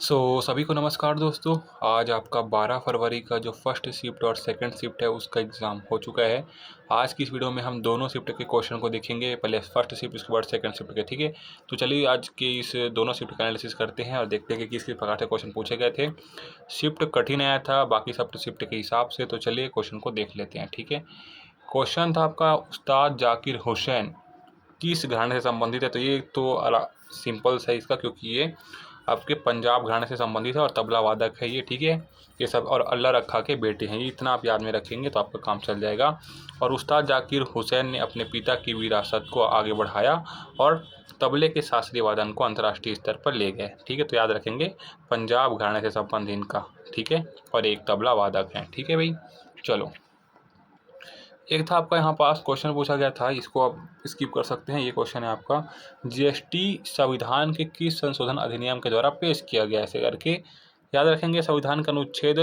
सभी को नमस्कार दोस्तों। आज आपका 12 फरवरी का जो फर्स्ट शिफ्ट और सेकंड शिफ्ट है उसका एग्ज़ाम हो चुका है। आज की इस वीडियो में हम दोनों शिफ्ट के क्वेश्चन को देखेंगे, पहले फर्स्ट शिफ्ट उसके बाद सेकंड शिफ्ट के। ठीक है, तो चलिए आज के इस दोनों शिफ्ट का एनालिसिस करते हैं और देखते हैं कि किस किस प्रकार से क्वेश्चन पूछे गए थे। शिफ्ट कठिन आया था बाकी सब शिफ्ट के हिसाब से, तो चलिए क्वेश्चन को देख लेते हैं। ठीक है, क्वेश्चन था आपका उस्ताद जाकिर हुसैन किस घराने से संबंधित है। तो ये तो सिंपल सा इसका, क्योंकि ये आपके पंजाब घराने से संबंधित है और तबला वादक है ये। ठीक है, ये सब और अल्लाह रखा के बेटे हैं, ये इतना आप याद में रखेंगे तो आपका काम चल जाएगा। और उस्ताद जाकिर हुसैन ने अपने पिता की विरासत को आगे बढ़ाया और तबले के शास्त्रीय वादन को अंतर्राष्ट्रीय स्तर पर ले गए। ठीक है, तो याद रखेंगे पंजाब घराने से संबंधित इनका। ठीक है, और एक तबला वादक है। ठीक है भाई, चलो एक था आपका यहाँ पास क्वेश्चन पूछा गया था, इसको आप स्किप कर सकते हैं। ये क्वेश्चन है आपका, जीएसटी संविधान के किस संशोधन अधिनियम के द्वारा पेश किया गया, ऐसे करके याद रखेंगे। संविधान का अनुच्छेद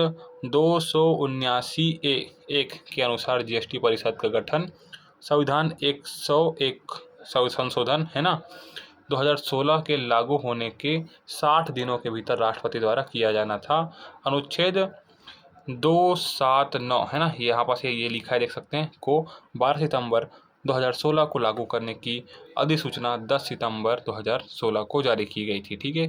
279A(1) के अनुसार जीएसटी परिषद का गठन संविधान 101 संशोधन है ना 2016 के लागू होने के 60 दिनों के भीतर राष्ट्रपति द्वारा किया जाना था। अनुच्छेद 279 है ना, ये यहाँ पास ये लिखा है, देख सकते हैं, को 12 सितंबर 2016 को लागू करने की अधिसूचना 10 सितंबर 2016 को जारी की गई थी। ठीक है,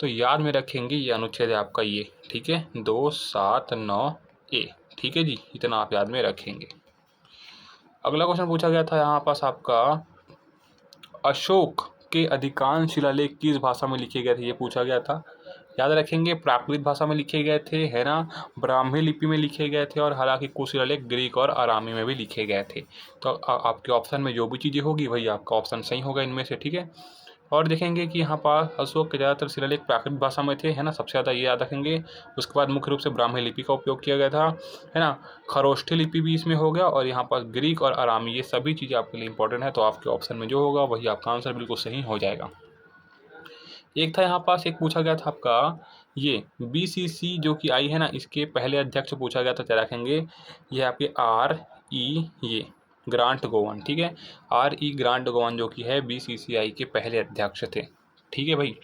तो याद में रखेंगे ये अनुच्छेद है आपका ये। ठीक है, 279A। ठीक है जी, इतना आप याद में रखेंगे। अगला क्वेश्चन पूछा गया था यहाँ पास आपका, अशोक के अधिकांश शिलालेख किस भाषा में लिखे गए थे, ये पूछा गया था। याद रखेंगे प्राकृत भाषा में लिखे गए थे, है ना, ब्राह्मी लिपि में लिखे गए थे और हालांकि कुछ शिलालेख ग्रीक और आरामी में भी लिखे गए थे। तो आपके ऑप्शन में जो भी चीज़ें होगी वही आपका ऑप्शन सही होगा इनमें से। ठीक है, और देखेंगे कि यहाँ पास अशोक के ज़्यादातर शिलालेख प्राकृत भाषा में थे, है ना, सबसे ज़्यादा ये याद रखेंगे। उसके बाद मुख्य रूप से ब्राह्मी लिपि का उपयोग किया गया था, है ना, खरोष्ठी लिपि भी इसमें हो गया, और यहाँ पास ग्रीक और आरामी, ये सभी चीज़ें आपके लिए इंपॉर्टेंट है। तो आपके ऑप्शन में जो होगा वही आपका आंसर बिल्कुल सही हो जाएगा। एक था यहाँ पास, एक पूछा गया था आपका, ये बीसीसी जो कि आई है ना, इसके पहले अध्यक्ष पूछा गया था, क्या रखेंगे, ये आपके ये ग्रांट गोवन। ठीक है, ग्रांट गोवन जो कि है बीसीसीआई के पहले अध्यक्ष थे। ठीक है भाई,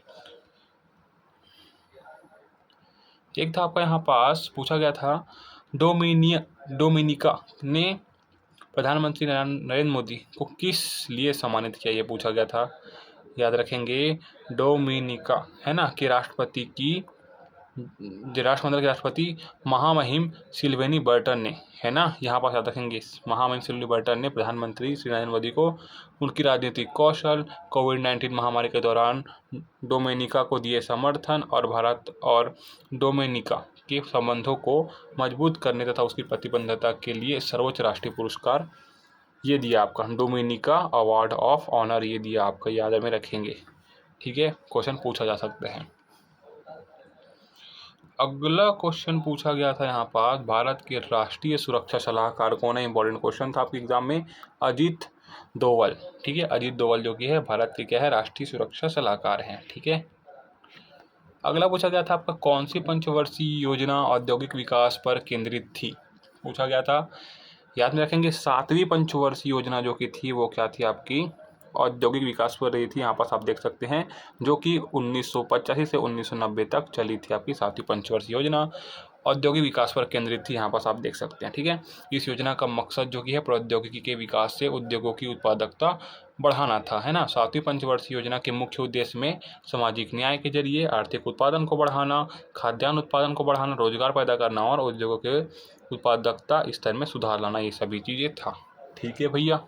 एक था आपका यहाँ पास पूछा गया था, डोमिनिका ने प्रधानमंत्री नरेंद्र मोदी को किस लिए सम्मानित किया, ये पूछा गया था। याद रखेंगे डोमिनिका है ना के राष्ट्रपति की राष्ट्रमंडल के राष्ट्रपति महामहिम सिल्वेनी बर्टन ने, है ना, यहाँ पर याद रखेंगे महामहिम सिल्वेनी बर्टन ने प्रधानमंत्री श्री नरेंद्र मोदी को उनकी राजनीतिक कौशल, कोविड-19 महामारी के दौरान डोमिनिका को दिए समर्थन और भारत और डोमिनिका के संबंधों को मजबूत करने तथा उसकी प्रतिबद्धता के लिए सर्वोच्च राष्ट्रीय पुरस्कार ये दिया आपका, डोमिनिका अवार्ड ऑफ ऑनर, ये दिया आपका, याद में रखेंगे। ठीक है, क्वेश्चन पूछा जा सकता है। अगला क्वेश्चन पूछा गया था यहाँ पास, भारत के राष्ट्रीय सुरक्षा सलाहकार कौन है, इंपॉर्टेंट क्वेश्चन था आपके एग्जाम में, अजीत डोवल। ठीक है, अजीत डोवल जो कि है भारत के क्या है, राष्ट्रीय सुरक्षा सलाहकार हैं। ठीक है, अगला पूछा गया था आपका, कौन सी पंचवर्षीय योजना औद्योगिक विकास पर केंद्रित थी, पूछा गया था। याद में रखेंगे 7वीं पंचवर्षीय योजना जो कि थी वो क्या थी आपकी, औद्योगिक विकास पर रही थी। यहाँ पास आप देख सकते हैं, जो कि 1985 से 1990 तक चली थी आपकी 7वीं पंचवर्षीय योजना, औद्योगिक विकास पर केंद्रित थी। यहाँ पास आप देख सकते हैं। ठीक है, इस योजना का मकसद जो कि है प्रौद्योगिकी के विकास से उद्योगों की उत्पादकता बढ़ाना था, है ना। 7वीं पंचवर्षीय योजना के मुख्य उद्देश्य में सामाजिक न्याय के जरिए आर्थिक उत्पादन को बढ़ाना, खाद्यान्न उत्पादन को बढ़ाना, रोजगार पैदा करना और उद्योगों के उत्पादकता स्तर में सुधार लाना, ये सभी चीज़ें था। ठीक है भैया,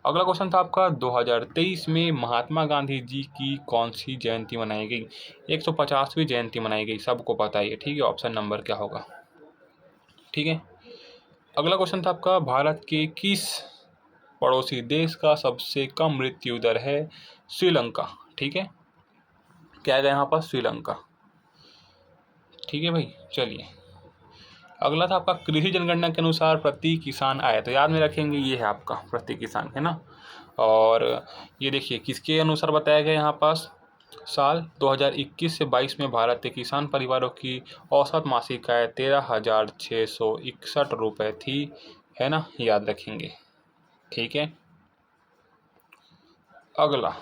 अगला क्वेश्चन था आपका, 2023 में महात्मा गांधी जी की कौन सी जयंती मनाई गई, 150वीं जयंती मनाई गई, सबको पता है। ठीक है, ऑप्शन नंबर क्या होगा। ठीक है, अगला क्वेश्चन था आपका, भारत के किस पड़ोसी देश का सबसे कम मृत्यु दर है, श्रीलंका। ठीक है, क्या गया यहाँ पर, श्रीलंका। ठीक है भाई, चलिए अगला था आपका, कृषि जनगणना के अनुसार प्रति किसान आय, तो याद में रखेंगे ये है आपका प्रति किसान, है ना। और ये देखिए किसके अनुसार बताया गया यहाँ पास, साल 2021 से 22 में भारत के किसान परिवारों की औसत मासिक आय 13,661 रुपये थी, है ना, याद रखेंगे। ठीक है, अगला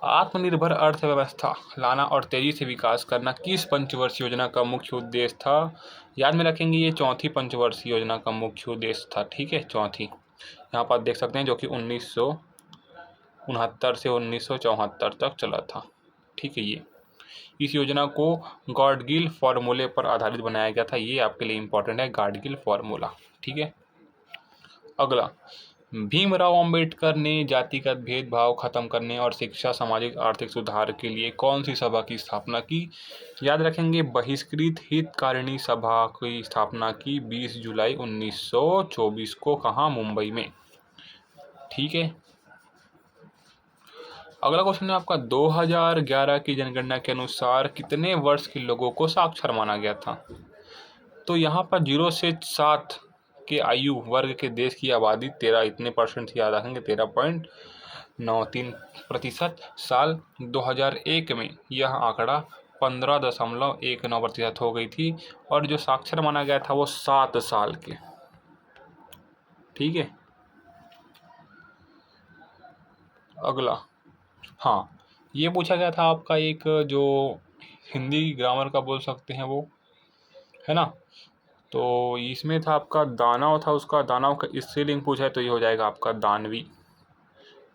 आत्मनिर्भर अर्थव्यवस्था लाना और तेजी से विकास करना किस पंचवर्षीय योजना का मुख्य उद्देश्य था? याद में रखेंगे, ये चौथी पंचवर्षीय योजना का मुख्य उद्देश्य था। ठीक है, चौथी। यहाँ पर आप देख सकते हैं, जो कि 1969 से 1974 तक चला था। ठीक है, ये इस योजना को गॉडगिल फॉर्मूले पर आधारित बनाया गया था। ये आपके लिए इंपॉर्टेंट है, गॉडगिल फॉर्मूला। ठीक है, अगला, भीमराव अंबेडकर ने जातिगत भेदभाव खत्म करने और शिक्षा, सामाजिक आर्थिक सुधार के लिए कौन सी सभा की स्थापना की? याद रखेंगे, बहिष्कृत हितकारिणी सभा की स्थापना की 20 जुलाई 1924 को। कहाँ? मुंबई में। ठीक है, अगला क्वेश्चन है आपका, 2011 की जनगणना के अनुसार कितने वर्ष के लोगों को साक्षर माना गया था? तो यहाँ पर 0 से 7 के आयु वर्ग के देश की आबादी 13 इतने परसेंट याद रखेंगे, 13.93%। साल 2001 में यह आंकड़ा 15.19% हो गई थी, और जो साक्षर माना गया था वो 7 साल के। ठीक है, अगला, हाँ, ये पूछा गया था आपका एक, जो हिंदी ग्रामर का बोल सकते हैं वो, है ना। तो इसमें था आपका दानव था, उसका दानव का स्त्रीलिंग पूछा है, तो ये हो जाएगा आपका दानवी।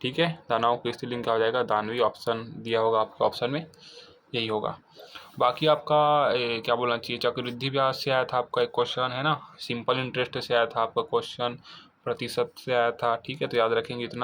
ठीक है, दानव का स्त्रीलिंग क्या हो जाएगा? दानवी। ऑप्शन दिया होगा आपके ऑप्शन में, यही होगा। बाकी आपका क्या बोलना चाहिए, चक्रवृद्धि ब्याज से आया था आपका एक क्वेश्चन, है ना। सिंपल इंटरेस्ट से आया था आपका क्वेश्चन, प्रतिशत से आया था। ठीक है, तो याद रखेंगे इतना।